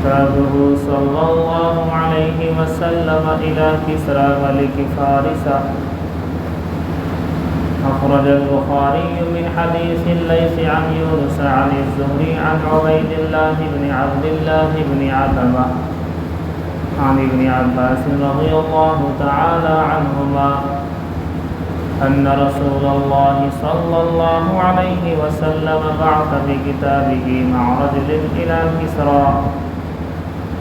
كتابه صلى الله عليه وسلم إلى كسرى ملك فارس. أخرج البخاري من حديث الليث عن يونس عن الزهري عن عبيد الله بن عبد الله بن عتبة عن ابن عباس رضي الله تعالى عنهما أن رسول الله صلى الله عليه وسلم بعث بكتابه مع رجل إلى كسرى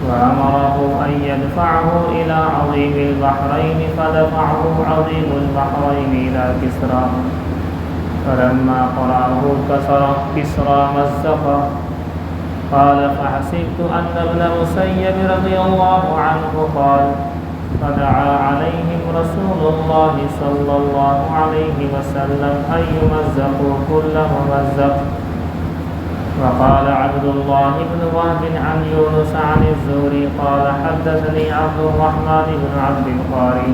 وأمره أن يدفعه إلى عظيم البحرين، فدفعه عظيم البحرين إلى كسرى. فلما قرأه كسرى مزقه. قال فحسبت أن ابن مسيب رضي الله عنه قال فدعا عليهم رسول الله صلى الله عليه وسلم أن يمزقوا كل ممزق. وقال عبد الله بن وهب عن يونس عن الزهري قال حدثني عبد الرحمن بن عبد القاري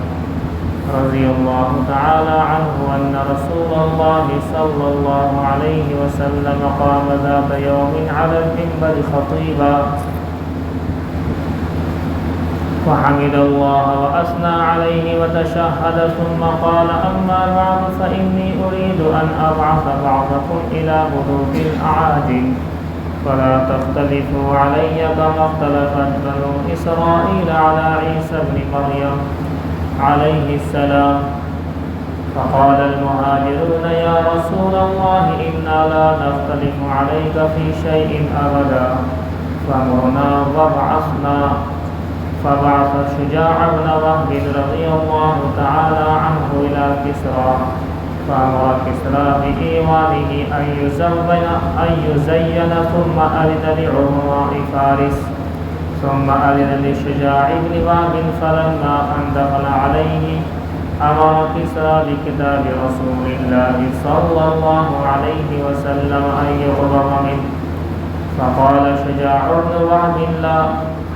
رضي الله تعالى عنه أن رسول الله صلى الله عليه وسلم قام ذات يوم على المنبر خطيبا وحمد الله وأثنى عليه وتشهد ثم قال أما بعد فإني أريد أن أبعث بعضكم إلى ملوك الأعاجم فلا تختلفوا علي كما اختلفت بنو إسرائيل على عيسى بن مريم عليه السلام. فقال المهاجرون يا رسول الله إنا لا نختلف عليك في شيء أبدا فمرنا وابعثنا. فبعث شجاع بن وهب رضي الله تعالى عنه إلى كسرى فأمر كسرى بإيوانه أن يزين ثم أذن لعظماء فارس ثم أذن لشجاع بن وهب. فلما أن دخل عليه أمر كسرى بكتاب رسول الله صلى الله عليه وسلم أن يغضب منه. فقال شجاع بن وهب لا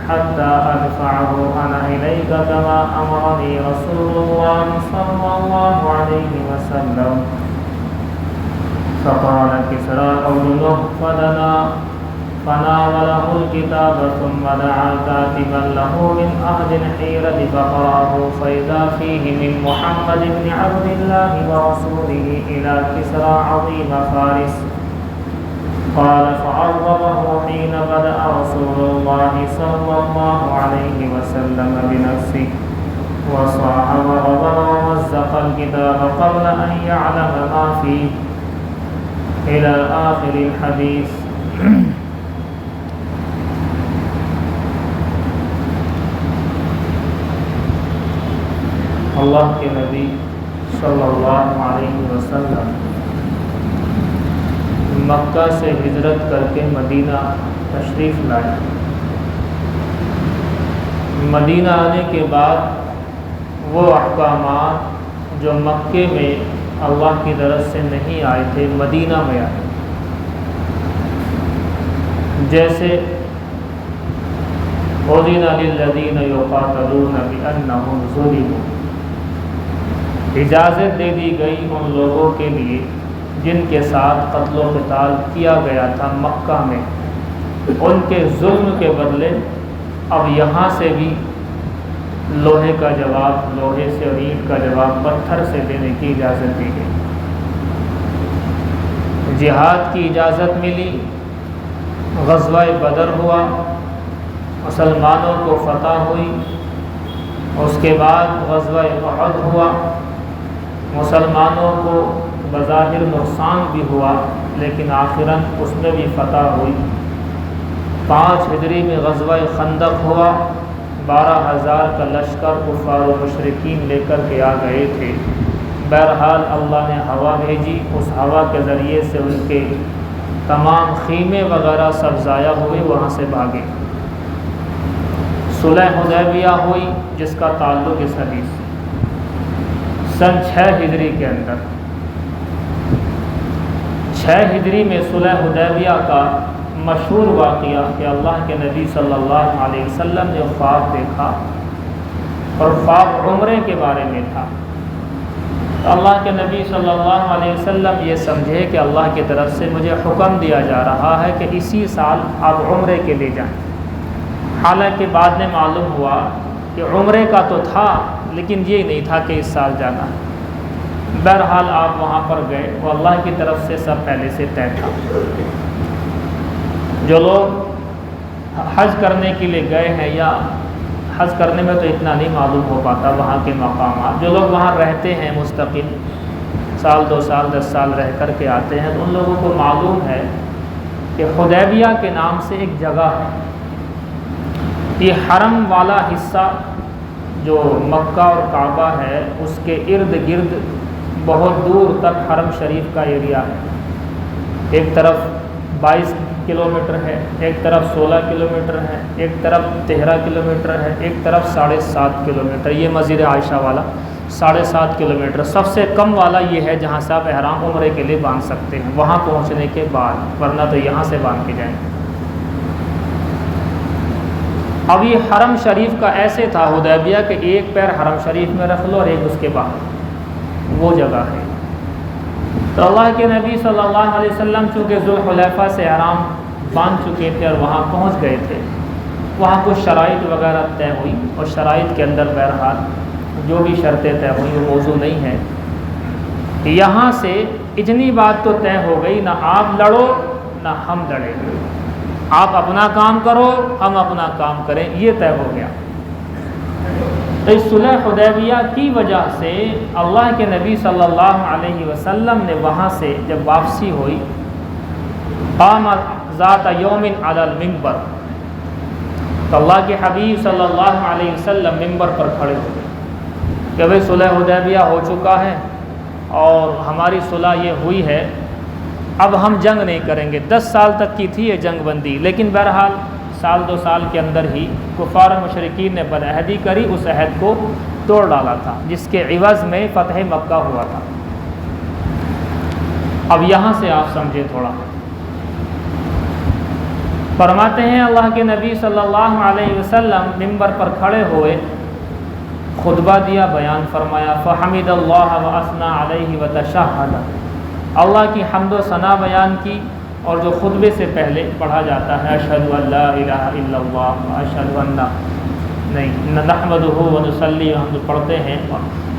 حتى أدفعه أنا إليك كما أمرني رسول الله صلى الله عليه وسلم. فقال كسرى أولنه فدنا فناوله الكتاب ثم دعا كاتبا له من أهل الحيرة فقرأه فإذا فيه من محمد بن عبد الله ورسوله إلى كسرى عظيم فارس. قال فعظمه حين بدأ رسول الله صلى الله عليه وسلم بنفسه وصاح وغضب ومزق الكتاب قبل أن يعلم ما فيه إلى آخر الحديث. اللہ کے نبی صلی اللہ علیہ وسلم مکہ سے ہجرت کر کے مدینہ تشریف لائے. مدینہ آنے کے بعد وہ احکامات جو مکے میں اللہ کی طرف سے نہیں آئے تھے مدینہ میں آئے، جیسے أذن للذین یقاتلون بأنہم ظلموا، اجازت دے دی گئی ان لوگوں کے لیے جن کے ساتھ قتل و قتال کیا گیا تھا مکہ میں، ان کے ظلم کے بدلے اب یہاں سے بھی لوہے کا جواب لوہے سے اور اینٹ کا جواب پتھر سے دینے کی اجازت دی گئی. جہاد کی اجازت ملی، غزوہ بدر ہوا، مسلمانوں کو فتح ہوئی. اس کے بعد غزوہ احد ہوا، مسلمانوں کو بظاہر نقصان بھی ہوا لیکن آخراً اس میں بھی فتح ہوئی. 5 ہجری میں غزوہ خندق ہوا، 12,000 کا لشکر کفار و مشرکین لے کر کے آ گئے تھے. بہرحال اللہ نے ہوا بھیجی، اس ہوا کے ذریعے سے ان کے تمام خیمے وغیرہ سب ضائع ہوئے، وہاں سے بھاگے. صلح حدیبیہ ہوئی جس کا تعلق اس حدیث سے. سن 6 ہجری کے اندر 6 ہجری میں صلح حدیبیہ کا مشہور واقعہ کہ اللہ کے نبی صلی اللہ علیہ وسلم نے خواب دیکھا، اور خواب عمرے کے بارے میں تھا. تو اللہ کے نبی صلی اللہ علیہ وسلم یہ سمجھے کہ اللہ کی طرف سے مجھے حکم دیا جا رہا ہے کہ اسی سال آپ عمرے کے لیے جائیں. حالانکہ بعد میں معلوم ہوا کہ عمرے کا تو تھا لیکن یہ نہیں تھا کہ اس سال جانا ہے۔ بہرحال آپ وہاں پر گئے، وہ اللہ کی طرف سے سب پہلے سے طے تھا۔ جو لوگ حج کرنے کے لیے گئے ہیں، یا حج کرنے میں تو اتنا نہیں معلوم ہو پاتا وہاں کے مقامات، جو لوگ وہاں رہتے ہیں مستقل، سال 2 سال 10 سال رہ کر کے آتے ہیں، تو ان لوگوں کو معلوم ہے کہ حدیبیہ کے نام سے ایک جگہ ہے۔ یہ حرم والا حصہ جو مکہ اور کعبہ ہے، اس کے ارد گرد بہت دور تک حرم شریف کا ایریا ہے۔ ایک طرف 22 کلومیٹر ہے، ایک طرف 16 کلومیٹر ہے، ایک طرف 13 کلومیٹر ہے، ایک طرف 7.5 کلومیٹر۔ یہ مسجد عائشہ والا 7.5 کلومیٹر، سب سے کم والا یہ ہے جہاں سے آپ احرام عمرے کے لیے باندھ سکتے ہیں وہاں پہنچنے کے بعد، ورنہ تو یہاں سے باندھ کے جائیں۔ اب یہ حرم شریف کا ایسے تھا حدیبیہ کہ ایک پیر حرم شریف میں رکھ لو اور ایک اس کے باہر، وہ جگہ ہے۔ تو اللہ کے نبی صلی اللہ علیہ وسلم چونکہ ذوالحلیفہ سے احرام باندھ چکے تھے اور وہاں پہنچ گئے تھے، وہاں کچھ شرائط وغیرہ طے ہوئی، اور شرائط کے اندر بہرحال جو بھی شرطیں طے ہوئی وہ موضوع نہیں ہے۔ یہاں سے اتنی بات تو طے ہو گئی، نہ آپ لڑو نہ ہم لڑیں، آپ اپنا کام کرو ہم اپنا کام کریں، یہ طے ہو گیا۔ تو اس صلح حدیبیہ کی وجہ سے اللہ کے نبی صلی اللہ علیہ وسلم نے وہاں سے جب واپسی ہوئی، قام ذات یوم علی المنبر، تو اللہ کے حبیب صلی اللہ علیہ وسلم منبر پر کھڑے ہوئے کہ بھئی صلح حدیبیہ ہو چکا ہے اور ہماری صلح یہ ہوئی ہے، اب ہم جنگ نہیں کریں گے۔ 10 سال تک کی تھی یہ جنگ بندی، لیکن بہرحال سال 2 سال کے اندر ہی کفار مشرکین نے بدعہدی کری، اس عہد کو توڑ ڈالا تھا جس کے عوض میں فتح مکہ ہوا تھا۔ اب یہاں سے آپ سمجھیں تھوڑا، فرماتے ہیں اللہ کے نبی صلی اللہ علیہ وسلم منبر پر کھڑے ہوئے، خطبہ دیا، بیان فرمایا، فحمد اللہ واثنى علیہ وتشہد، اللہ کی حمد و ثنا بیان کی، اور جو خطبے سے پہلے پڑھا جاتا ہے اشہد ان لا الہ الا اللہ اشہد ان نہیں نحمدہ ونصلی، ہم جو پڑھتے ہیں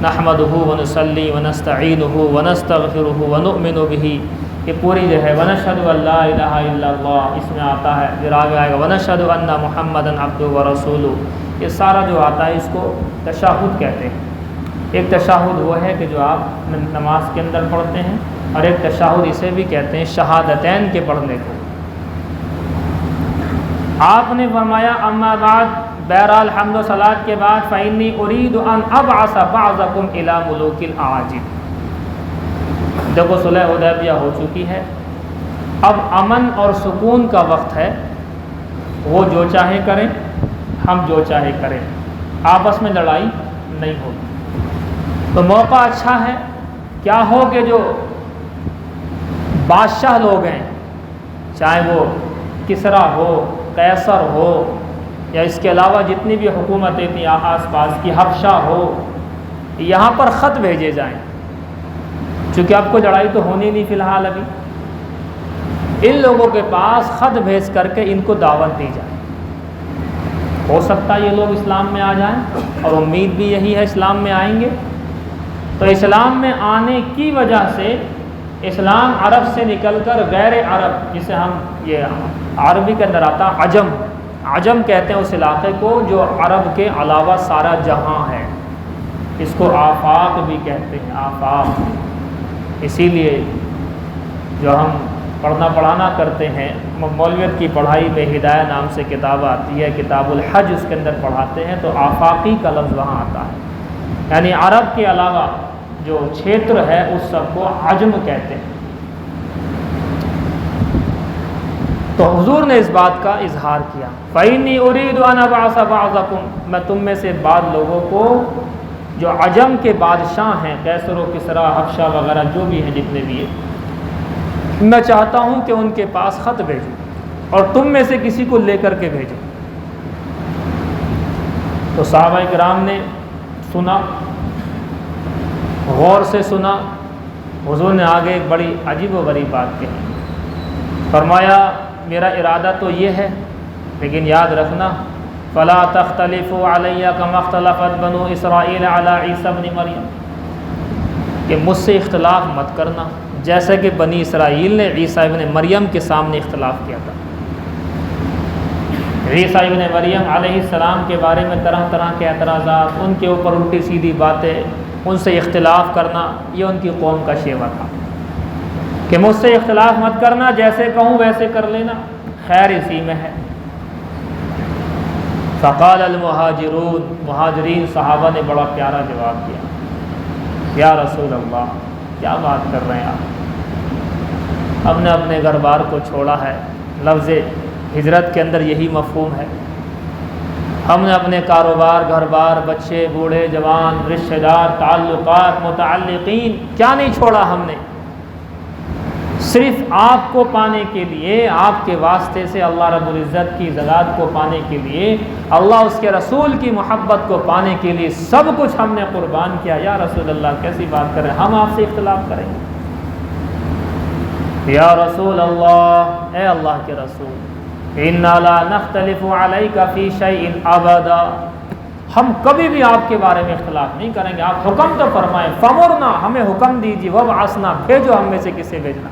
نحمدہ ونصلی ونستعینہ ونستغفرہ ونؤمن بہ، یہ پوری جو ہے ونشہد ان لا الہ الا اللہ، اس میں آتا ہے، پھر آگے آئے گا ونشہد ان محمدا عبدہ ورسولہ، یہ سارا جو آتا ہے اس کو تشہد کہتے ہیں۔ ایک تشہد وہ ہے کہ جو آپ نماز کے اندر پڑھتے ہیں، اور ایک تشہد اسے بھی کہتے ہیں شہادتین کے پڑھنے کو۔ آپ نے فرمایا اما بعد، بہرحال حمد و صلات کے بعد، فإنی ارید ان ابعث بعضکم الی ملوک الاعاجم، دیکھو صلح حدیبیہ ہو چکی ہے، اب امن اور سکون کا وقت ہے، وہ جو چاہے کریں ہم جو چاہے کریں، آپس میں لڑائی نہیں ہوگی۔ تو موقع اچھا ہے، کیا ہو کہ جو بادشاہ لوگ ہیں، چاہے وہ کسریٰ ہو، قیصر ہو، یا اس کے علاوہ جتنی بھی حکومتیں تھیں آس پاس کی، حبشہ ہو، یہاں پر خط بھیجے جائیں، چونکہ اب کوئی لڑائی تو ہونی نہیں فی الحال ابھی، ان لوگوں کے پاس خط بھیج کر کے ان کو دعوت دی جائے، ہو سکتا ہے یہ لوگ اسلام میں آ جائیں، اور امید بھی یہی ہے اسلام میں آئیں گے۔ تو اسلام میں آنے کی وجہ سے اسلام عرب سے نکل کر غیر عرب، جسے ہم یہ عربی کے اندر آتا عجم، عجم کہتے ہیں اس علاقے کو جو عرب کے علاوہ سارا جہاں ہے، اس کو آفاق بھی کہتے ہیں، آفاق۔ اسی لیے جو ہم پڑھنا پڑھانا کرتے ہیں، مولویت کی پڑھائی میں ہدایہ نام سے کتاب آتی ہے، کتاب الحج، اس کے اندر پڑھاتے ہیں تو آفاقی کا لفظ وہاں آتا ہے، یعنی عرب کے علاوہ جو چھیتر ہے اس سب کو عجم کہتے ہیں۔ تو حضور نے اس بات کا اظہار کیا، فإنی ارید ان ابعث بعضکم، میں تم میں سے بعض لوگوں کو جو عجم کے بادشاہ ہیں، قیصر و کسریٰ، حبشہ وغیرہ جو بھی ہیں جتنے بھی ہیں، میں چاہتا ہوں کہ ان کے پاس خط بھیجوں اور تم میں سے کسی کو لے کر کے بھیجوں۔ تو صحابہ کرام نے سنا، غور سے سنا، حضور نے آگے ایک بڑی عجیب و غریب بات کہی، فرمایا میرا ارادہ تو یہ ہے، لیکن یاد رکھنا فلا تختلفوا علی کما اختلفت بنو اسرائیل علی عیسی ابن مریم، کہ مجھ سے اختلاف مت کرنا جیسا کہ بنی اسرائیل نے عیسیٰ ابن مریم کے سامنے اختلاف کیا تھا۔ عیسیٰ ابن مریم علیہ السلام کے بارے میں طرح طرح کے اعتراضات، ان کے اوپر الٹی سیدھی باتیں، ان سے اختلاف کرنا، یہ ان کی قوم کا شیوہ تھا کہ مجھ سے اختلاف مت کرنا، جیسے کہوں ویسے کر لینا، خیر اسی میں ہے۔ فقال المہاجرون، مہاجرین صحابہ نے بڑا پیارا جواب دیا، یا رسول اللہ کیا بات کر رہے ہیں آپ، ہم نے اپنے گھر بار کو چھوڑا ہے، لفظ ہجرت کے اندر یہی مفہوم ہے، ہم نے اپنے کاروبار، گھر بار، بچے، بوڑھے، جوان، رشتہ دار، تعلقات، متعلقین، کیا نہیں چھوڑا ہم نے، صرف آپ کو پانے کے لیے، آپ کے واسطے سے اللہ رب العزت کی ذات کو پانے کے لیے، اللہ اس کے رسول کی محبت کو پانے کے لیے سب کچھ ہم نے قربان کیا۔ یا رسول اللہ کیسی بات کر رہے ہیں، ہم آپ سے اختلاف کریں گے؟ یا رسول اللہ، اے اللہ کے رسول، انا لا نختلف علیک فی شیء ابدا، ہم کبھی بھی آپ کے بارے میں اختلاف نہیں کریں گے، آپ حکم تو فرمائیں، فمرنا، ہمیں حکم دیجیے، وابعثنا، بھیجو ہم میں سے کسے بھیجنا۔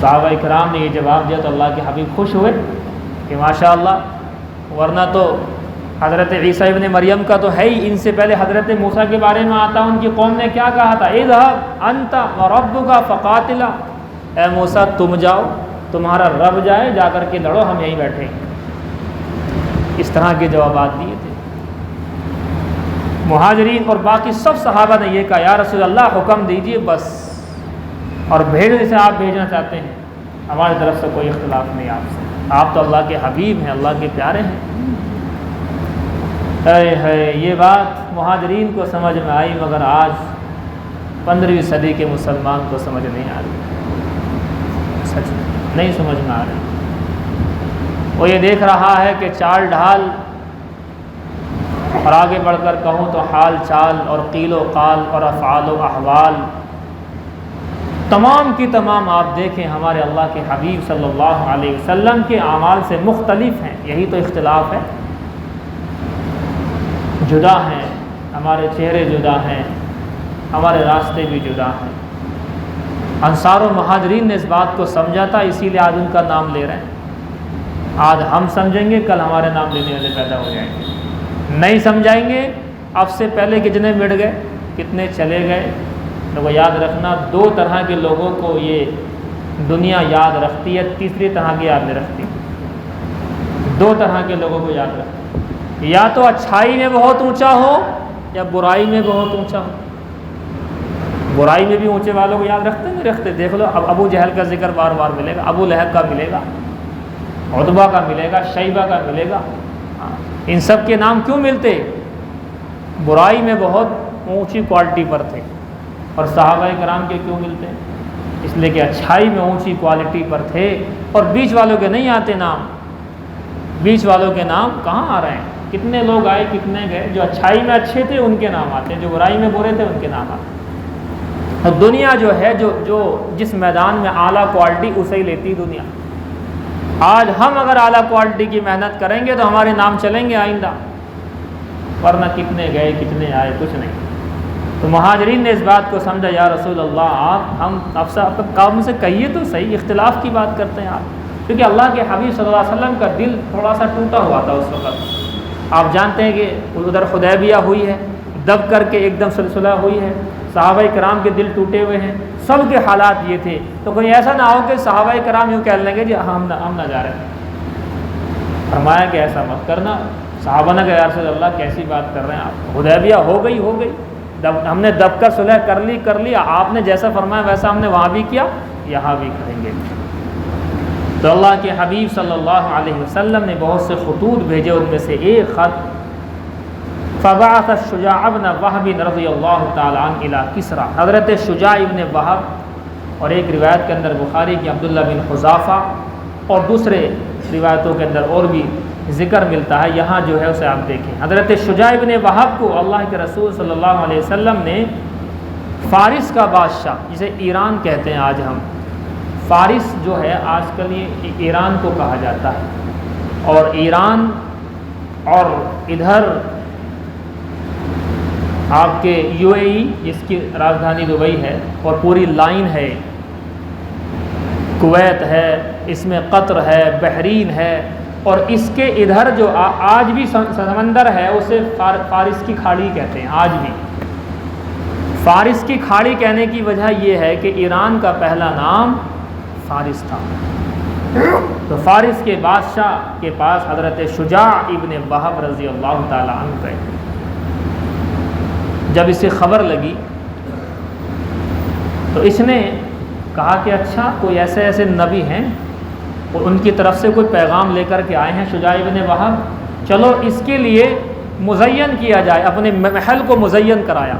صحابہ کرام نے یہ جواب دیا تو اللہ کے حبیب خوش ہوئے کہ ماشاءاللہ، ورنہ تو حضرت عیسیٰ ابن مریم کا تو ہے ہی، ان سے پہلے حضرت موسیٰ کے بارے میں آتا، ان کی قوم نے کیا کہا تھا، اذهب انت وربک فقاتلا، اے موسیٰ تم جاؤ، تمہارا رب جائے، جا کر کے لڑو، ہم یہیں بیٹھے ہیں۔ اس طرح کے جوابات دیے تھے مہاجرین، اور باقی سب صحابہ نے یہ کہا، یا رسول اللہ حکم دیجیے بس، اور بھیجو جسے آپ بھیجنا چاہتے ہیں، ہماری طرف سے کوئی اختلاف نہیں آپ سے، آپ تو اللہ کے حبیب ہیں، اللہ کے پیارے ہیں۔ ہے یہ بات مہاجرین کو سمجھ میں آئی، مگر آج 15ویں صدی کے مسلمان کو سمجھ نہیں آ رہی، سچ نہیں سمجھ میں آ رہی۔ وہ یہ دیکھ رہا ہے کہ چال ڈھال، اور آگے بڑھ کر کہوں تو حال چال اور قیل و قال اور افعال و احوال، تمام کی تمام آپ دیکھیں ہمارے اللہ کے حبیب صلی اللہ علیہ وسلم کے اعمال سے مختلف ہیں، یہی تو اختلاف ہے، جدا ہیں، ہمارے چہرے جدا ہیں، ہمارے راستے بھی جدا ہیں۔ انصار و مہاجرین نے اس بات کو سمجھا تھا، اسی لیے آج ان کا نام لے رہے ہیں، آج ہم سمجھیں گے، کل ہمارے نام لینے والے پیدا ہو جائیں گے، نہیں سمجھائیں گے، اب سے پہلے کتنے مٹ گئے، کتنے چلے گئے۔ تو وہ یاد رکھنا، دو طرح کے لوگوں کو یہ دنیا یاد رکھتی ہے، تیسری طرح کی یاد نہیں رکھتی، دو طرح کے لوگوں کو یاد رکھتی ہے، یا تو اچھائی میں بہت اونچا ہو یا برائی میں بہت اونچا ہو۔ برائی میں بھی اونچے والوں کو یاد رکھتے نہیں رکھتے، دیکھ لو اب ابو جہل کا ذکر بار بار ملے گا، ابو لہب کا ملے گا، عتبہ کا ملے گا، شیبہ کا ملے گا، ان سب کے نام کیوں ملتے؟ برائی میں بہت اونچی کوالٹی پر تھے، اور صحابہ کرام کے کیوں ملتے ہیں؟ اس لیے کہ اچھائی میں اونچی کوالٹی پر تھے، اور بیچ والوں کے نہیں آتے نام، بیچ والوں کے نام کہاں آ رہے ہیں؟ کتنے لوگ آئے کتنے گئے، جو اچھائی میں اچھے تھے ان کے نام آتے ہیں، جو برائی میں برے تھے ان کے نام آتے ہیں۔ اور دنیا جو ہے، جو جس میدان میں اعلیٰ کوالٹی اسے ہی لیتی دنیا۔ آج ہم اگر اعلیٰ کوالٹی کی محنت کریں گے تو ہمارے نام چلیں گے آئندہ، ورنہ کتنے گئے کتنے آئے کچھ نہیں۔ تو مہاجرین نے اس بات کو سمجھا، یا رسول اللہ آپ کام سے کہیے تو صحیح، اختلاف کی بات کرتے ہیں آپ، کیونکہ اللہ کے حبیب صلی اللہ علیہ وسلم کا دل تھوڑا سا ٹوٹا ہوا تھا اس وقت۔ آپ جانتے ہیں کہ ادھر حدیبیہ ہوئی ہے، دب کر کے ایک دم سلسلہ ہوئی ہے، صحابہ کرام کے دل ٹوٹے ہوئے ہیں، سب کے حالات یہ تھے، تو کوئی ایسا نہ ہو کہ صحابہ کرام یوں کہہ لیں گے جی ہم نہ جا رہے ہیں۔ فرمایا کہ ایسا مت کرنا۔ صحابہ نے کہا یا رسول اللہ کیسی بات کر رہے ہیں آپ، حدیبیہ ہو گئی، ہم نے دب کر صلح کر لی، آپ نے جیسا فرمایا ویسا ہم نے وہاں بھی کیا، یہاں بھی کریں گے۔ تو اللہ کے حبیب صلی اللہ علیہ وسلم نے بہت سے خطوط بھیجے، ان میں سے ایک خط فبعث شجاع ابن وہب رضی اللہ تعالی عنہ الی کسریٰ، حضرت شجاع ابن وہب، اور ایک روایت کے اندر بخاری کی عبداللہ بن حذافہ، اور دوسرے روایتوں کے اندر اور بھی ذکر ملتا ہے، یہاں جو ہے اسے آپ دیکھیں۔ حضرت شجاع ابن وہب کو اللہ کے رسول صلی اللہ علیہ وسلم نے فارس کا بادشاہ، جسے ایران کہتے ہیں آج ہم، فارس جو ہے آج کل یہ ایران کو کہا جاتا ہے، اور ایران اور ادھر آپ کے UAE جس کی راجدھانی دبئی ہے اور پوری لائن ہے، کویت ہے، اس میں قطر ہے، بحرین ہے، اور اس کے ادھر جو آج بھی سمندر ہے اسے فارس کی کھاڑی کہتے ہیں۔ آج بھی فارس کی کھاڑی کہنے کی وجہ یہ ہے کہ ایران کا پہلا نام فارس تھا، تو فارس کے بادشاہ کے پاس حضرت شجاع ابن وہب رضی اللہ تعالی عنہ گئے۔ جب اسے خبر لگی تو اس نے کہا کہ اچھا کوئی ایسے نبی ہیں اور ان کی طرف سے کوئی پیغام لے کر کے آئے ہیں شجاع ابن وہب، چلو اس کے لیے مزین کیا جائے، اپنے محل کو مزین کرایا۔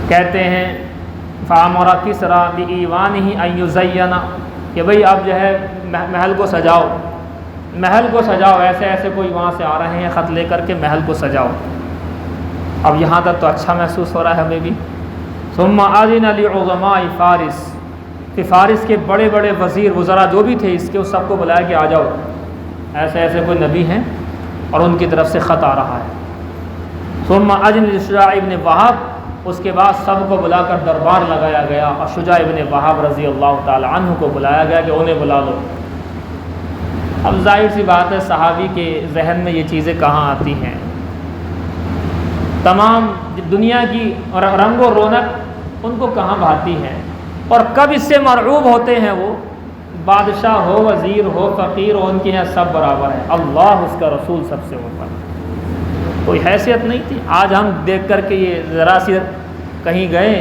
کہتے ہیں فَأَمَرَ كِسْرَى بِإِيوَانِهِ أَن يُزَيَّنَ، کہ بھئی اب جو ہے محل کو سجاؤ، محل کو سجاؤ، ایسے کوئی وہاں سے آ رہے ہیں خط لے کر کے، محل کو سجاؤ۔ اب یہاں تک تو اچھا محسوس ہو رہا ہے ہمیں بھی۔ ثم أذن لعظماء فارس، کہ فارس کے بڑے بڑے وزیر وزراء جو بھی تھے اس کے، اس سب کو بلایا کہ آ جاؤ، ایسے کوئی نبی ہیں اور ان کی طرف سے خط آ رہا ہے۔ ثم أذن لشجاع ابن وہب، اس کے بعد سب کو بلا کر دربار لگایا گیا اور شجاع ابن وہب رضی اللہ تعالی عنہ کو بلایا گیا کہ انہیں بلا لو۔ اب ظاہر سی بات ہے صحابی کے ذہن میں یہ چیزیں کہاں آتی ہیں، تمام دنیا کی رنگ و رونق ان کو کہاں بھاتی ہے، اور کب اس سے مرعوب ہوتے ہیں وہ، بادشاہ ہو، وزیر ہو، فقیر ہو، ان کے یہاں سب برابر ہے، اللہ اس کا رسول سب سے اوپر، کوئی حیثیت نہیں تھی۔ آج ہم دیکھ کر کے یہ ذرا سی کہیں گئے،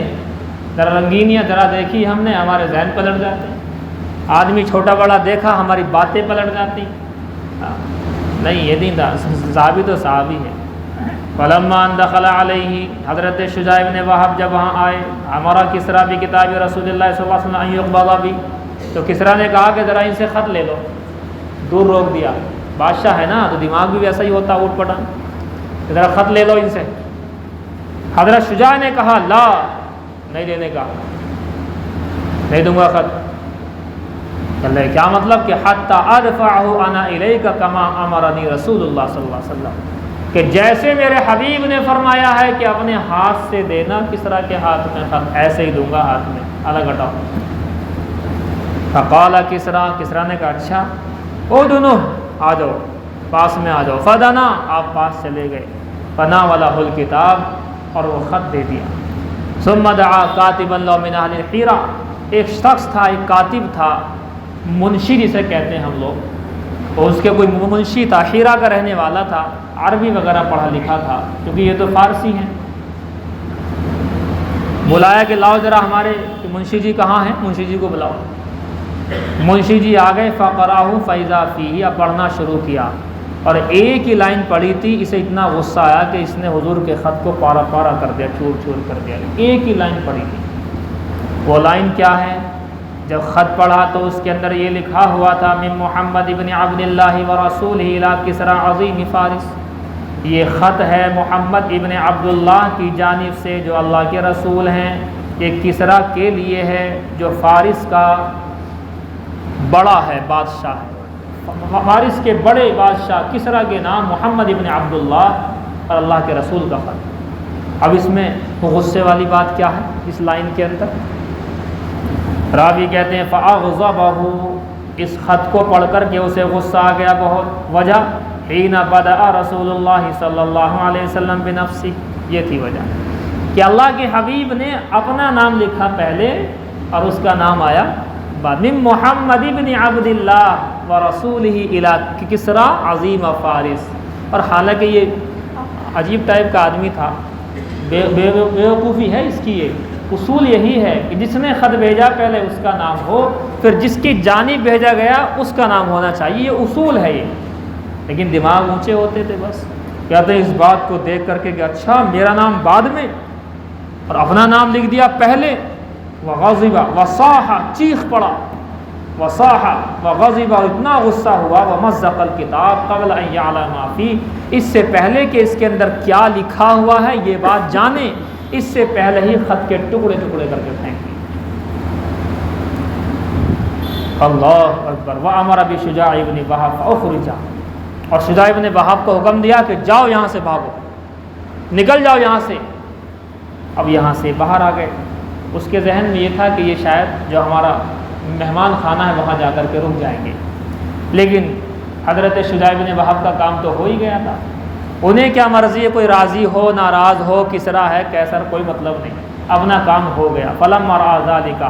ذرا رنگینیاں ذرا دیکھی ہم نے، ہمارے ذہن پلٹ جاتے ہیں، آدمی چھوٹا بڑا دیکھا ہماری باتیں پلٹ جاتی، نہیں یہ نہیں تھا، صحابی تو صحابی ہے۔ فلما دخل علیہ، حضرت شجاع ابن وہب جب وہاں آئے، ہمارا کسریٰ بھی کتاب رسول اللہ صلی اللہ علیہ وسلم ان یقبض بھی، تو کسریٰ نے کہا کہ ذرا ان سے خط لے لو، دور روک دیا، بادشاہ ہے نا تو دماغ بھی ویسا ہی ہوتا اوٹ پٹان، ذرا خط لے لو ان سے۔ حضرت شجاع نے کہا لا، نہیں لینے کا، نہیں دوں گا خط۔ اللہ کیا مطلب کہ حتی ادفعہ انا الیک کما امرنی رسول اللہ صلی اللہ علیہ وسلم، کہ جیسے میرے حبیب نے فرمایا ہے کہ اپنے ہاتھ سے دینا کسریٰ کے ہاتھ میں خط، ایسے ہی دوں گا ہاتھ میں، الگ ہٹاؤ۔ فقال کسریٰ نے کہا اچھا، او دونوں آ جاؤ، پاس میں آ جاؤ۔ فدنا، آپ پاس چلے گئے، فناولہ الکتاب، اور وہ خط دے دیا۔ ثم دعا کاتبا لہ من اہل الحیرہ، ایک شخص تھا، ایک کاتب تھا، منشی جسے کہتے ہیں ہم لوگ، اور اس کے کوئی منشی تھا، حیرہ کا رہنے والا تھا، عربی وغیرہ پڑھا لکھا تھا کیونکہ یہ تو فارسی ہیں۔ بلایا کہ لاؤ ذرا ہمارے منشی جی کہاں ہیں، منشی جی کو بلاؤ۔ منشی جی آ گئے، فقرأہ فإذا فیہ، اب پڑھنا شروع کیا، اور ایک ہی لائن پڑھی تھی، اسے اتنا غصہ آیا کہ اس نے حضور کے خط کو پارا پارا کر دیا، چور چور کر دیا، ایک ہی لائن پڑھی تھی۔ وہ لائن کیا ہے؟ جب خط پڑھا تو اس کے اندر یہ لکھا ہوا تھا من محمد ابن عبد اللہ ورسولہ الی کسریٰ عظیم فارس، یہ خط ہے محمد ابن عبداللہ کی جانب سے جو اللہ کے رسول ہیں، یہ کسریٰ کے لیے ہے جو فارس کا بڑا ہے، بادشاہ ہے، فارس کے بڑے بادشاہ کسریٰ کے نام محمد ابن عبداللہ اور اللہ کے رسول کا خط۔ اب اس میں غصے والی بات کیا ہے اس لائن کے اندر؟ راوی کہتے ہیں فَأَغْضَبَهُ، اس خط کو پڑھ کر کے اسے غصہ آ گیا بہت۔ وجہ حین بدأ رسول اللہ صلی اللہ علیہ وسلم بنفسہ، یہ تھی وجہ کہ اللہ کے حبیب نے اپنا نام لکھا پہلے اور اس کا نام آیا بعد، من محمد ابن عبد اللہ ورسولہ الی کسریٰ عظیم فارس۔ اور حالانکہ یہ عجیب ٹائپ کا آدمی تھا، بیوقوفی ہے اس کی، یہ اصول یہی ہے کہ جس نے خط بھیجا پہلے اس کا نام ہو، پھر جس کی جانب بھیجا گیا اس کا نام ہونا چاہیے، یہ اصول ہے یہ، لیکن دماغ اونچے ہوتے تھے بس، کہتے ہیں اس بات کو دیکھ کر کے کہ اچھا میرا نام بعد میں اور اپنا نام لکھ دیا پہلے۔ وغضب وصاح، چیخ پڑا، وصاح وغضب، اتنا غصہ ہوا، ومزق الکتاب قبل ان یعلم ما فیہ، اس سے پہلے کہ اس کے اندر کیا لکھا ہوا ہے یہ بات جانے، اس سے پہلے ہی خط کے ٹکڑے ٹکڑے کر کے پھینک دیے۔ اللہ اکبر۔ وَأَمَرَ بِشُجَاعِ بْنِ وَهْبَ فَأُخْرِجَ، اور شجاع ابن وہب کو حکم دیا کہ جاؤ یہاں سے، بھاگو، نکل جاؤ یہاں سے۔ اب یہاں سے باہر آ گئے۔ اس کے ذہن میں یہ تھا کہ یہ شاید جو ہمارا مہمان خانہ ہے وہاں جا کر کے رک جائیں گے، لیکن حضرت شجاع بن وہب کا کام تو ہو ہی گیا تھا۔ انہیں کیا مرضی ہے، کوئی راضی ہو ناراض ہو، کسرا ہے کیسر، کوئی مطلب نہیں، اپنا کام ہو گیا۔ فلما رأى ذلك،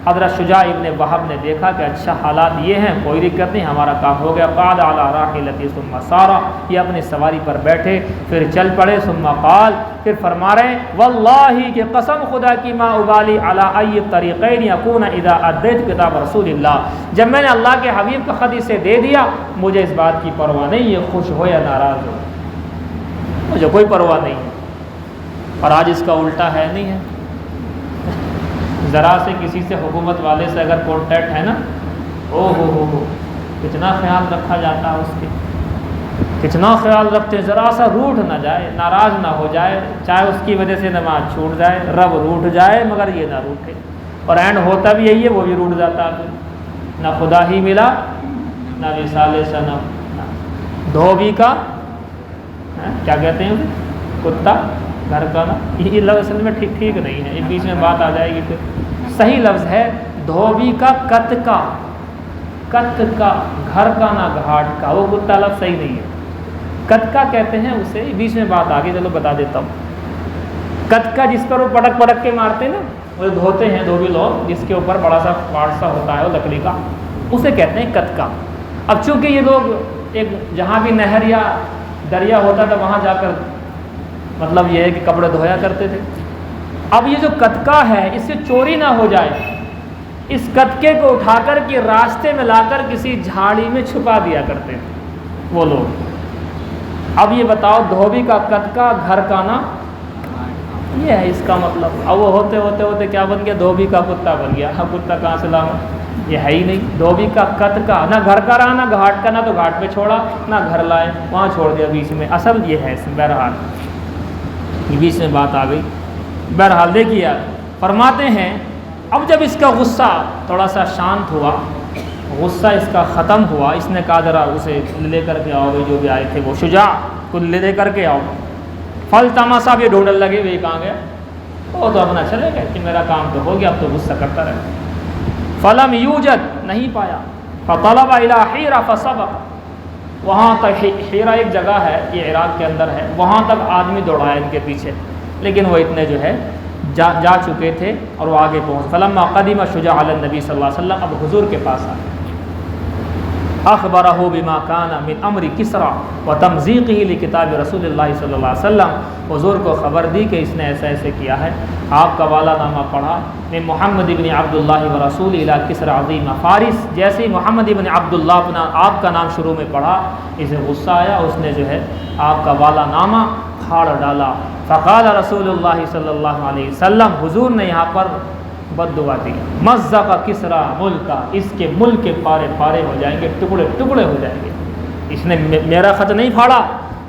حضرت شجاع ابن وہب نے دیکھا کہ اچھا حالات یہ ہیں، کوئی دقت نہیں، ہمارا کام ہو گیا۔ قعد على راحلته ثم سار، یہ اپنی سواری پر بیٹھے پھر چل پڑے۔ ثم قال، پھر فرما رہے واللہ کہ قسم خدا کی، ما ابالی على ای طریقین یکون اذا ادیت کتاب رسول اللہ، جب میں نے اللہ کے حبیب کا خط اسے دے دیا مجھے اس بات کی پرواہ نہیں یہ خوش ہو یا ناراض ہو، مجھے کوئی پرواہ نہیں ہے۔ اور آج اس کا الٹا ہے نہیں ہے، ذرا سے کسی سے حکومت والے سے اگر کانٹیکٹ ہے نا، او ہو کتنا خیال رکھا جاتا ہے اس کے، کتنا خیال رکھتے ہیں، ذرا سا روٹھ نہ جائے، ناراض نہ ہو جائے، چاہے اس کی وجہ سے نماز چھوٹ جائے، رب روٹھ جائے مگر یہ نہ روٹھے۔ اور اینڈ ہوتا بھی یہی ہے، وہ بھی روٹھ جاتا ہے، نہ خدا ہی ملا نہ وصال صنم، دھوبی کا کیا کہتے ہیں کتا گھر کا نا، یہ لفظ اصل میں ٹھیک نہیں ہے، یہ بیچ میں بات آ جائے گی۔ پھر صحیح لفظ ہے دھوبی کا کت کا گھر کا نہ گھاٹ کا، وہ کتا لفظ صحیح نہیں ہے، کتکا کہتے ہیں اسے، بیچ میں بات آگے چلو بتا دیتا ہوں۔ کتکا جس پر وہ پٹک کے مارتے نا، وہ دھوتے ہیں دھوبی لوگ، جس کے اوپر بڑا سا پاٹ سا ہوتا ہے وہ لکڑی کا، اسے کہتے ہیں کتکا۔ اب چونکہ یہ لوگ ایک جہاں بھی نہر یا دریا ہوتا تھا وہاں جا کر مطلب یہ ہے کہ کپڑے دھویا کرتے تھے۔ اب یہ جو کتکا ہے اس سے چوری نہ ہو جائے، اس کتکے کو اٹھا کر کے راستے میں لا کر کسی جھاڑی میں چھپا دیا کرتے تھے وہ لوگ۔ اب یہ بتاؤ دھوبی کا کتکا گھر کا نا، یہ ہے اس کا مطلب۔ اب وہ ہوتے کیا بن گیا، دھوبی کا کتا بن گیا۔ اب کتا کہاں سے لاؤں، یہ ہے ہی نہیں۔ دھوبی کا کتکا نہ گھر کا رہا نہ گھاٹ کا، نہ تو گھاٹ پہ چھوڑا نہ گھر لائے، وہاں چھوڑ دیا بیچ میں، اصل یہ ہے اس میں۔ بہرحال یہ بیچ میں بات آ گئی۔ بہرحال دیکھیے فرماتے ہیں اب جب اس کا غصہ تھوڑا سا شانت ہوا، غصہ اس کا ختم ہوا، اس نے کہا ذرا اسے لے کر کے آؤ، جو بھی آئے تھے وہ شجاع کو لے کر کے آؤ۔ فالتمسا بھی ڈھونڈنے لگے، وہ کہاں گیا، وہ تو اپنا چلے گئے کہ میرا کام تو ہو گیا، اب تو غصہ کرتا رہے۔ فلم یوجد، نہیں پایا۔ فطلب الی حیرہ فسبق، وہاں تک، حیرہ ایک جگہ ہے یہ عراق کے اندر ہے، وہاں تک آدمی دوڑایا ان کے پیچھے، لیکن وہ اتنے جو ہے جا چکے تھے اور وہ آگے پہنچ۔ فلما قدم شجاع علی النبی صلی اللہ علیہ وسلم، اب حضور کے پاس آئے۔ اخبرہ بما کان من امر کسریٰ وتمزیقہ لکتاب رسول اللہ صلی اللہ علیہ وسلم، حضور کو خبر دی کہ اس نے ایسا ایسے کیا ہے۔ آپ کا والا نامہ پڑھا، میں محمد ابن عبداللہ ورسول الی کسریٰ عظیم فارس، جیسے ہی محمد ابن عبداللہ اپنا آپ کا نام شروع میں پڑھا، اسے غصہ آیا، اس نے جو ہے آپ کا والا نامہ پھاڑ ڈالا۔ فقال رسول اللہ صلی اللہ علیہ وسلم، حضور نے یہاں پر بد دعا دی، مزق کسریٰ ملکا، اس کے ملک کے پارے پارے ہو جائیں گے، ٹکڑے ٹکڑے ہو جائیں گے۔ اس نے میرا خط نہیں پھاڑا،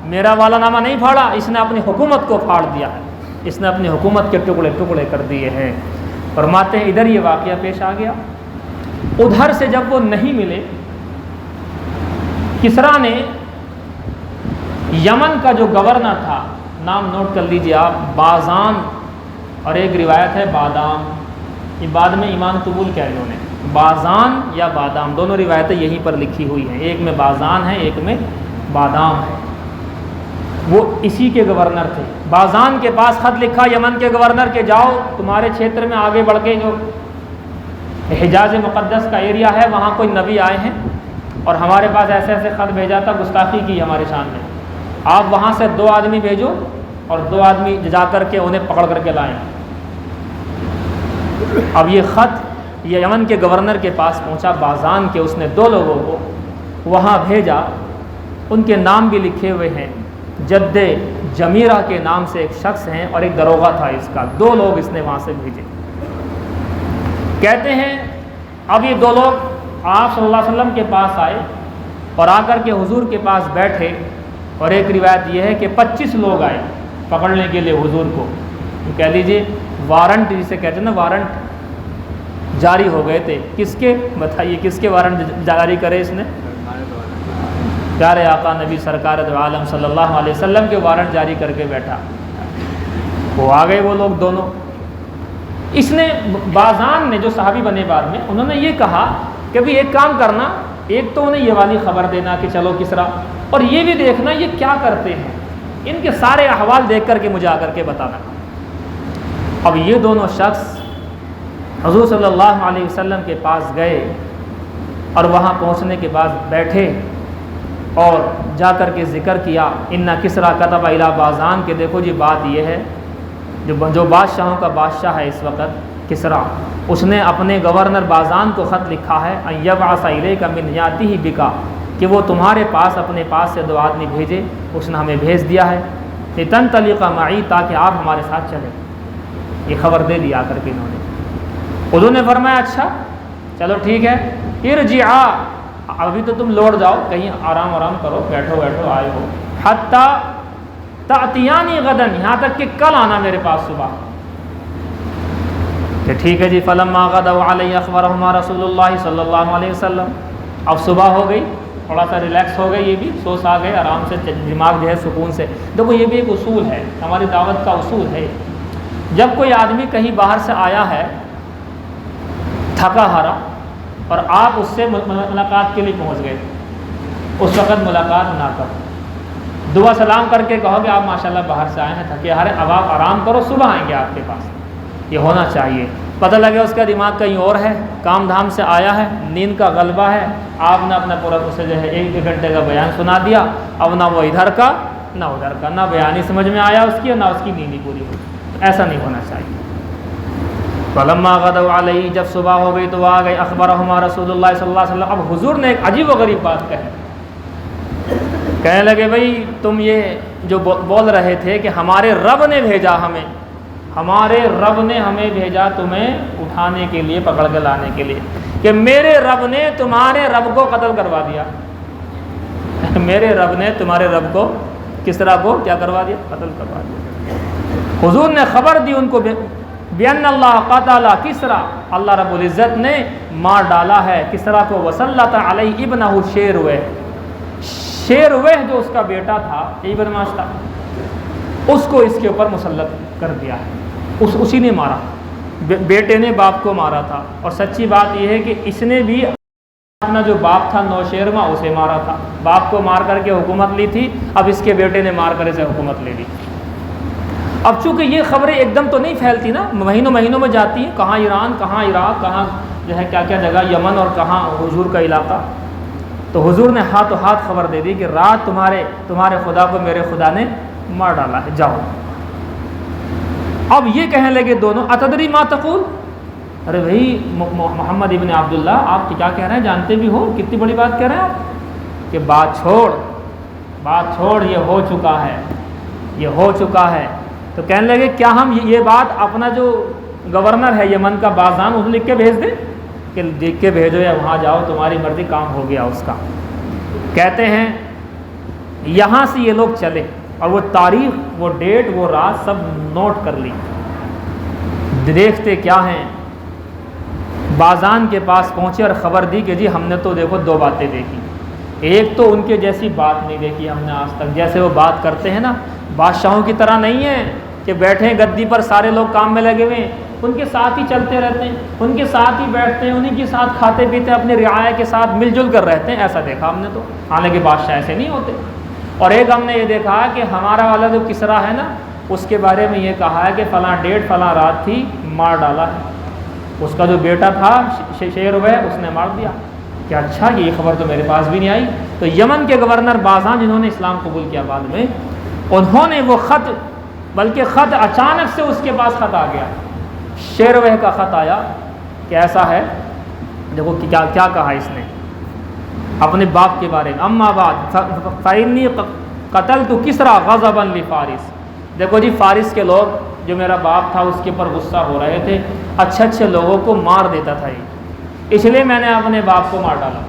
میرا والا نامہ نہیں پھاڑا، اس نے اپنی حکومت کو پھاڑ دیا ہے، اس نے اپنی حکومت کے ٹکڑے ٹکڑے کر دیے ہیں۔ فرماتے ہیں ادھر یہ واقعہ پیش آ گیا۔ ادھر سے جب وہ نہیں ملے، کسریٰ نے یمن کا جو گورنر تھا، نام نوٹ کر لیجیے آپ، بازان، اور ایک روایت ہے بادام، یہ بعد میں ایمان قبول کیا انہوں نے، بازان یا بادام، دونوں روایتیں یہیں پر لکھی ہوئی ہیں، ایک میں بازان ہے ایک میں بادام ہے۔ وہ اسی کے گورنر تھے۔ بازان کے پاس خط لکھا یمن کے گورنر کے، جاؤ تمہارے چھیتر میں آگے بڑھ کے جو حجاز مقدس کا ایریا ہے وہاں کوئی نبی آئے ہیں اور ہمارے پاس ایسے ایسے خط بھیجا تھا، گستاخی کی ہمارے سامنے، آپ وہاں سے 2 آدمی بھیجو اور 2 آدمی جا کر کے انہیں پکڑ کر کے لائیں۔ اب یہ خط یہ یمن کے گورنر کے پاس پہنچا، بازان کے، اس نے 2 لوگوں کو وہاں بھیجا، ان کے نام بھی لکھے ہوئے ہیں، جد جمیرہ کے نام سے ایک شخص ہیں اور ایک دروغہ تھا اس کا، 2 لوگ اس نے وہاں سے بھیجے۔ کہتے ہیں اب یہ 2 لوگ آپ صلی اللہ علیہ وسلم کے پاس آئے اور آ کر کے حضور کے پاس بیٹھے، اور ایک روایت یہ ہے کہ 25 لوگ آئے پکڑنے کے لیے حضور کو، کہہ لیجیے وارنٹ جسے کہتے ہیں نا، وارنٹ جاری ہو گئے تھے. کس کے؟ بتائیے کس کے وارنٹ جاری کرے اس نے؟ پیارے آقا نبی سرکار دو عالم صلی اللہ علیہ وسلم کے وارنٹ جاری کر کے بیٹھا. وہ آ گئے وہ لوگ دونوں. اس نے بازان نے جو صحابی بنے بعد میں انہوں نے یہ کہا کہ بھی ایک کام کرنا، ایک تو انہیں یہ والی خبر دینا کہ چلو کسرا، اور یہ بھی دیکھنا یہ کیا کرتے ہیں، ان کے سارے احوال دیکھ کر کے مجھے آ کر کے بتانا. اب یہ دونوں شخص حضور صلی اللہ علیہ وسلم کے پاس گئے اور وہاں پہنچنے کے بعد بیٹھے اور جا کر کے ذکر کیا ان کسرا کتب الی بازان، کہ دیکھو جی بات یہ ہے، جو بادشاہوں کا بادشاہ ہے اس وقت کسرا، اس نے اپنے گورنر بازان کو خط لکھا ہے ان یبعث الیک من یاتہ بک، کہ وہ تمہارے پاس اپنے پاس سے 2 آدمی بھیجے، اس نے ہمیں بھیج دیا ہے لتنطلق معی، تاکہ آپ ہمارے ساتھ چلیں. یہ خبر دے دی آ کر کے انہوں نے. حضور نے فرمایا اچھا چلو ٹھیک ہے، ارجعا، ابھی تو تم لوٹ جاؤ، کہیں آرام کرو، بیٹھو آئے ہو، حتی تأتیانی غدن، یہاں تک کہ کل آنا میرے پاس صبح. کہ ٹھیک ہے جی. فلما غدوا علی اخبرہما رسول اللہ صلی اللہ علیہ وسلم. اب صبح ہو گئی، تھوڑا سا ریلیکس ہو گئے، یہ بھی سوس آ گئے آرام سے، دماغ جو ہے سکون سے. دیکھو یہ بھی ایک اصول ہے، ہماری دعوت کا اصول ہے. جب کوئی آدمی کہیں باہر سے آیا ہے تھکا ہارا اور آپ اس سے ملاقات کے لیے پہنچ گئے، اس وقت ملاقات نہ کرو، دعا سلام کر کے کہو کہ آپ ماشاءاللہ باہر سے آئے ہیں تھکے ہارے، اب آپ آرام کرو، صبح آئیں گے آپ کے پاس. یہ ہونا چاہیے. پتہ لگے اس کا دماغ کہیں اور ہے، کام دھام سے آیا ہے، نیند کا غلبہ ہے، آپ نے اپنا پورا اسے جو ہے 1 گھنٹے کا بیان سنا دیا، اب نہ وہ ادھر کا نہ ادھر کا، نہ بیان ہی سمجھ میں آیا اس کی، نہ اس کی نیند ہی پوری ہوئی. ایسا نہیں ہونا چاہیے. فلما غدوا علیہ، جب صبح ہو گئی تو آ گئے، اخبرہما رسول اللہ صلی اللہ علیہ وسلم. اب حضور نے ایک عجیب و غریب بات کہنے لگے بھائی تم یہ جو بول رہے تھے کہ ہمارے رب نے بھیجا ہمیں، ہمارے رب نے ہمیں بھیجا تمہیں اٹھانے کے لیے، پکڑ کے لانے کے لیے، کہ میرے رب نے تمہارے رب کو قتل کروا دیا. میرے رب نے تمہارے رب کو، کسرا کو کیا کروا دیا؟ قتل کروا دیا. حضور نے خبر دی ان کو بِأَنَّ اللَّهَ قَتَلَ کسرا، اللہ رب العزت نے مار ڈالا ہے کسرا کو. وَسَلَّطَ عَلَيْهِ ابْنَهُ شیروہ، جو اس کا بیٹا تھا ابن ماشتا، اس کو اس کے اوپر مسلط کر دیا ہے. اسی نے مارا، بیٹے نے باپ کو مارا تھا. اور سچی بات یہ ہے کہ اس نے بھی اپنا جو باپ تھا نوشیرواں، اسے مارا تھا. باپ کو مار کر کے حکومت لی تھی، اب اس کے بیٹے نے مار کر اسے حکومت لے لی. اب چونکہ یہ خبریں ایک دم تو نہیں پھیلتی نا، مہینوں میں جاتی ہیں، کہاں ایران، کہاں عراق، کہاں جو ہے کیا جگہ، یمن، اور کہاں حضور کا علاقہ. تو حضور نے ہاتھوں ہاتھ خبر دے دی کہ رات تمہارے خدا کو میرے خدا نے مار ڈالا ہے، جاؤ. اب یہ کہنے لگے دونوں، اتدری ما تقول، ارے بھائی محمد ابن عبداللہ آپ کیا کہہ رہے ہیں، جانتے بھی ہو کتنی بڑی بات کہہ رہے ہیں آپ، کہ بات چھوڑ، یہ ہو چکا ہے. تو کہنے لگے کیا ہم یہ بات اپنا جو گورنر ہے یمن کا بازان، اس لکھ کے بھیج دیں، کہ لکھ کے بھیجو یا وہاں جاؤ، تمہاری مرضی، کام ہو گیا اس کا. کہتے ہیں یہاں سے یہ لوگ چلے اور وہ تاریخ، وہ ڈیٹ، وہ رات سب نوٹ کر لی. دیکھتے کیا ہیں، بازان کے پاس پہنچے اور خبر دی کہ جی ہم نے تو دیکھو 2 باتیں دیکھی. ایک تو ان کے جیسی بات نہیں دیکھی ہم نے آج تک، جیسے وہ بات کرتے ہیں نا، بادشاہوں کی طرح نہیں ہے کہ بیٹھے ہیں گدی پر، سارے لوگ کام میں لگے ہوئے ہیں، ان کے ساتھ ہی چلتے رہتے ہیں، ان کے ساتھ ہی بیٹھتے ہیں، انہیں کے ساتھ کھاتے پیتے ہیں، اپنی رعایا کے ساتھ مل جل کر رہتے ہیں. ایسا دیکھا ہم نے تو، حالانکہ بادشاہ ایسے نہیں ہوتے. اور ایک ہم نے یہ دیکھا کہ ہمارا والا جو کسرا ہے نا، اس کے بارے میں یہ کہا ہے کہ فلاں ڈیٹ فلاں رات تھی، مار ڈالا ہے. اس کا جو بیٹا تھا شیروہ، اس نے مار دیا. کہ اچھا یہ خبر تو میرے پاس بھی نہیں آئی. تو یمن کے گورنر بازان، جنہوں نے اسلام قبول کیا بعد میں، انہوں نے وہ خط، بلکہ خط اچانک سے اس کے پاس خط آ گیا، شیروہ کا خط آیا کہ ایسا ہے. دیکھو کیا کہا اس نے اپنے باپ کے بارے میں. اما بعد فإنی قتلت کسرا غضبا لفارس. دیکھو جی فارس کے لوگ، جو میرا باپ تھا اس کے اوپر غصہ ہو رہے تھے، اچھے لوگوں کو مار دیتا تھا یہ، اس لیے میں نے اپنے باپ کو مار ڈالا.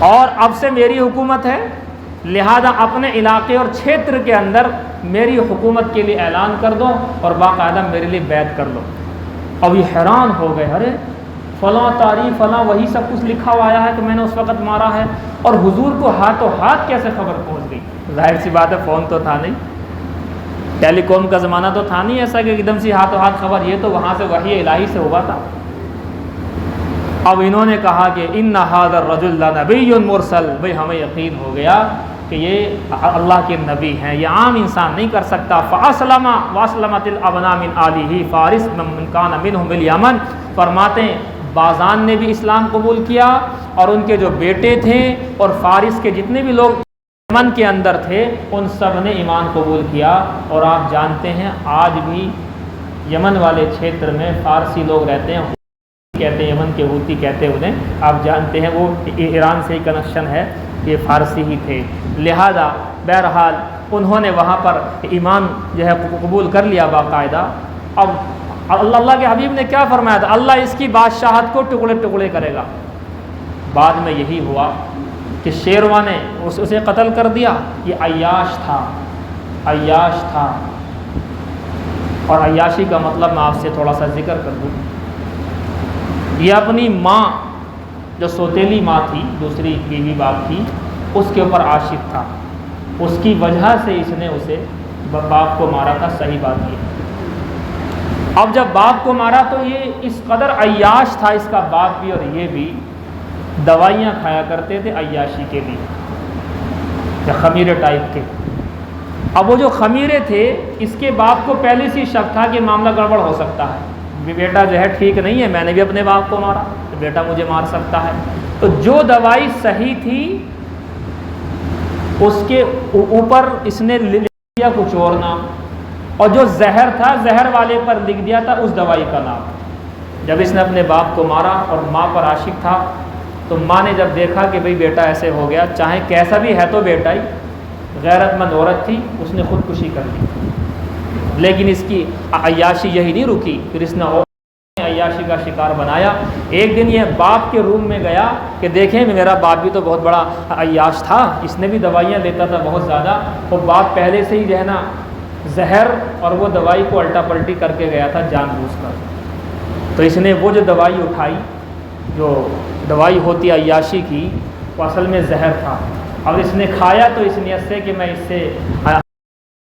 اور اب سے میری حکومت ہے، لہذا اپنے علاقے اور چھیتر کے اندر میری حکومت کے لیے اعلان کر دو اور باقاعدہ میرے لیے بیعت کر لو. اب یہ حیران ہو گئے، ارے فلاں تاریخ فلاں وہی سب کچھ لکھا ہوا آیا ہے کہ میں نے اس وقت مارا ہے، اور حضور کو ہاتھوں ہاتھ کیسے خبر پہنچ گئی؟ ظاہر سی بات ہے فون تو تھا نہیں، ٹیلی کام کا زمانہ تو تھا نہیں ایسا کہ ایک دم سے ہاتھوں ہاتھ خبر، یہ تو وہاں سے وحی الہی سے ہوا تھا۔ اب انہوں نے کہا کہ ان ھذا الرجل لنبی مرسل، بھئی ہمیں یقین ہو گیا کہ یہ اللہ کے نبی ہیں، یہ عام انسان نہیں کر سکتا۔ فاسلم واسلمت الابناء من آلہ فارس من کان منهم بالیمن، فرماتے ہیں بازان نے بھی اسلام قبول کیا، اور ان کے جو بیٹے تھے اور فارس کے جتنے بھی لوگ یمن کے اندر تھے ان سب نے ایمان قبول کیا۔ اور آپ جانتے ہیں آج بھی یمن والے چھیتر میں فارسی لوگ رہتے ہیں، کہتے ہیں یمن کے ہوتی کہتے ہیں انہیں، آپ جانتے ہیں وہ ایران سے ہی کنیکشن ہے، یہ فارسی ہی تھے۔ لہذا بہرحال انہوں نے وہاں پر ایمان جو ہے قبول کر لیا باقاعدہ۔ اب اللہ کے حبیب نے کیا فرمایا تھا؟ اللہ اس کی بادشاہت کو ٹکڑے ٹکڑے کرے گا۔ بعد میں یہی ہوا کہ شیرواں نے اسے قتل کر دیا۔ یہ عیاش تھا، عیاش تھا، اور عیاشی کا مطلب میں آپ سے تھوڑا سا ذکر کر دوں۔ یہ اپنی ماں جو سوتیلی ماں تھی، دوسری بیوی باپ کی، اس کے اوپر عاشق تھا، اس کی وجہ سے اس نے اسے باپ کو مارا تھا۔ صحیح بات یہ، اب جب باپ کو مارا تو یہ اس قدر عیاش تھا، اس کا باپ بھی اور یہ بھی دوائیاں کھایا کرتے تھے عیاشی کے لیے، خمیرے ٹائپ کے۔ اب وہ جو خمیرے تھے اس کے باپ کو پہلے سے شک تھا کہ معاملہ گڑبڑ ہو سکتا ہے، بیٹا جو ہے ٹھیک نہیں ہے، میں نے بھی اپنے باپ کو مارا تو بیٹا مجھے مار سکتا ہے۔ تو جو دوائی صحیح تھی اس کے اوپر اس نے لیا کچھ اور نام، اور جو زہر تھا زہر والے پر لکھ دیا تھا اس دوائی کا نام۔ جب اس نے اپنے باپ کو مارا اور ماں پر عاشق تھا تو ماں نے جب دیکھا کہ بھئی بیٹا ایسے ہو گیا، چاہے کیسا بھی ہے تو بیٹا ہی، غیرت مند عورت تھی، اس نے خودکشی کر لی۔ لیکن اس کی عیاشی یہی نہیں رکی، پھر اس نے اور عیاشی کا شکار بنایا۔ ایک دن یہ باپ کے روم میں گیا کہ دیکھیں میرا باپ بھی تو بہت بڑا عیاش تھا، اس نے بھی دوائیاں لیتا تھا بہت زیادہ، وہ باپ پہلے سے ہی جو ہے نا زہر اور وہ دوائی کو الٹا پلٹی کر کے گیا تھا جان بوجھ کر۔ تو اس نے وہ جو دوائی اٹھائی، جو دوائی ہوتی عیاشی کی، وہ اصل میں زہر تھا، اب اس نے کھایا تو اس نیت سے کہ میں اس سے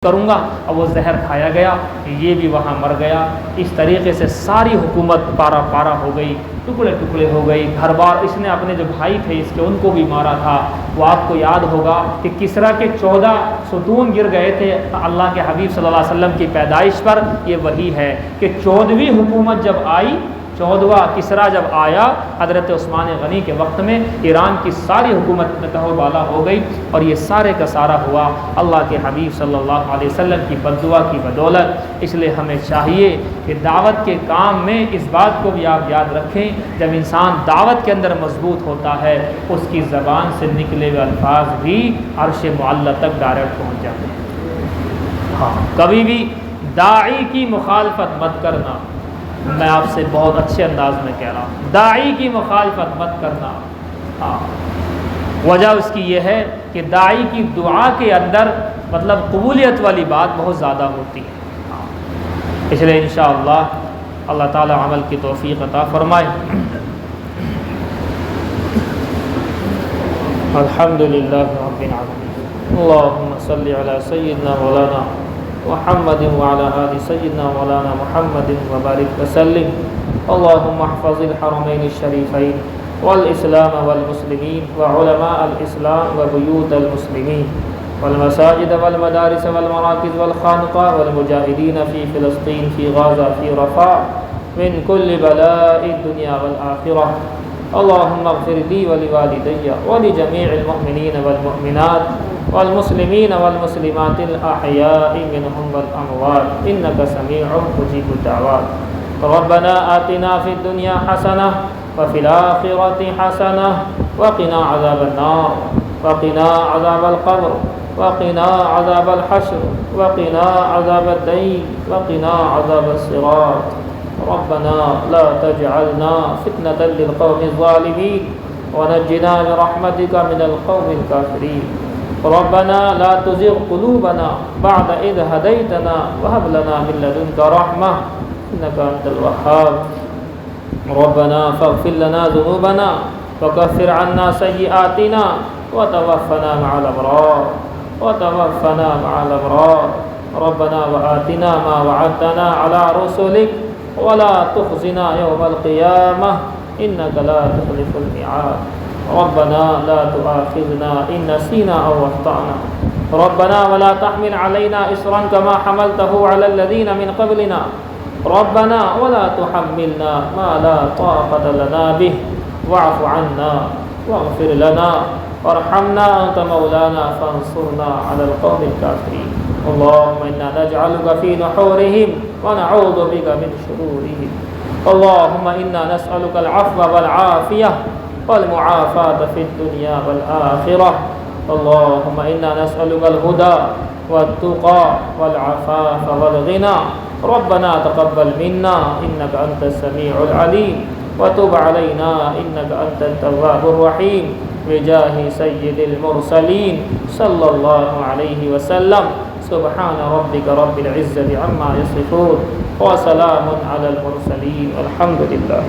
کروں گا، اور وہ زہر کھایا گیا، یہ بھی وہاں مر گیا۔ اس طریقے سے ساری حکومت پارا پارا ہو گئی، ٹکڑے ٹکڑے ہو گئی، گھر بار۔ اس نے اپنے جو بھائی تھے اس کے ان کو بھی مارا تھا۔ وہ آپ کو یاد ہوگا کہ کسریٰ کے 14 ستون گر گئے تھے اللہ کے حبیب صلی اللہ علیہ وسلم کی پیدائش پر۔ یہ وہی ہے کہ 14ویں حکومت جب آئی، 14واں کسریٰ جب آیا حضرت عثمان غنی کے وقت میں، ایران کی ساری حکومت میں تہو بالا ہو گئی، اور یہ سارے کا سارا ہوا اللہ کے حبیب صلی اللہ علیہ وسلم کی بددعا کی بدولت۔ اس لیے ہمیں چاہیے کہ دعوت کے کام میں اس بات کو بھی آپ یاد رکھیں، جب انسان دعوت کے اندر مضبوط ہوتا ہے اس کی زبان سے نکلے ہوئے الفاظ بھی عرش معلی تک ڈائریکٹ پہنچ جاتے ہیں۔ ہاں، کبھی بھی داعی کی مخالفت مت کرنا، میں آپ سے بہت اچھے انداز میں کہہ رہا ہوں، داعی کی مخالفت مت کرنا۔ ہاں، وجہ اس کی یہ ہے کہ داعی کی دعا کے اندر مطلب قبولیت والی بات بہت زیادہ ہوتی ہے۔ اس لیے انشاءاللہ اللہ تعالی عمل کی توفیق عطا فرمائے۔ الحمدللہ رب العالمین، اللہم صلی علی سیدنا مولانا محمد وعلى آل سيدنا مولانا محمد وبارك وسلم۔ اللهم احفظ الحرمين الشريفين والإسلام والمسلمين وعلماء الإسلام وبيوت المسلمين والمساجد والمدارس والمراكز والخانقاء والمجاهدين في فلسطين في غزة في رفح من كل بلاء الدنيا والآخرة۔ اللهم اغفر لي ولوالدي ولجميع المؤمنين والمؤمنات والمسلمين والمسلمات الأحياء منهم والأموات إنك سميع مجيب الدعوات۔ ربنا آتنا في الدنيا حسنة وفي الآخرة حسنة وقنا عذاب النار وقنا عذاب القبر وقنا عذاب الحشر وقنا عذاب الدين وقنا عذاب الصراط۔ ربنا لا تجعلنا فتنة للقوم الظالمين ونجنا برحمتك من القوم الكافرين۔ ربنا لا تزغ قلوبنا بعد إذ هديتنا وهب لنا من لدنك رحمة إنك أنت الوهاب. ربنا فاغفر لنا ذنوبنا وكفر عنا سيئاتنا وتوفنا مع الأبرار ربنا وآتنا ما وعدتنا على رسلك ولا تخزنا يوم القيامة إنك لا تخلف الميعاد. ربنا لا تؤاخذنا إن نسينا أو أخطأنا. ربنا ولا تحمل علينا إصرا كما حملته على الذين من قبلنا. ربنا ولا تحملنا ما لا طاقة لنا به. واعف عنا واغفر لنا وارحمنا أنت مولانا فانصرنا على القوم الكافرين. اللهم إنا نجعلك في نحورهم ونعوذ بك من شرورهم. اللهم إنا نسألك العفو والعافية والمعافاة في الدنيا والآخرة. اللهم إنا نسألك الهدى والتقى والعفاف والغنى. ربنا تقبل منا إنك أنت السميع العليم وتب علينا إنك أنت التواب الرحيم بجاه سيد المرسلين صلى الله عليه وسلم. سبحان ربك رب العزة عما يصفون وسلام على المرسلين والحمد لله.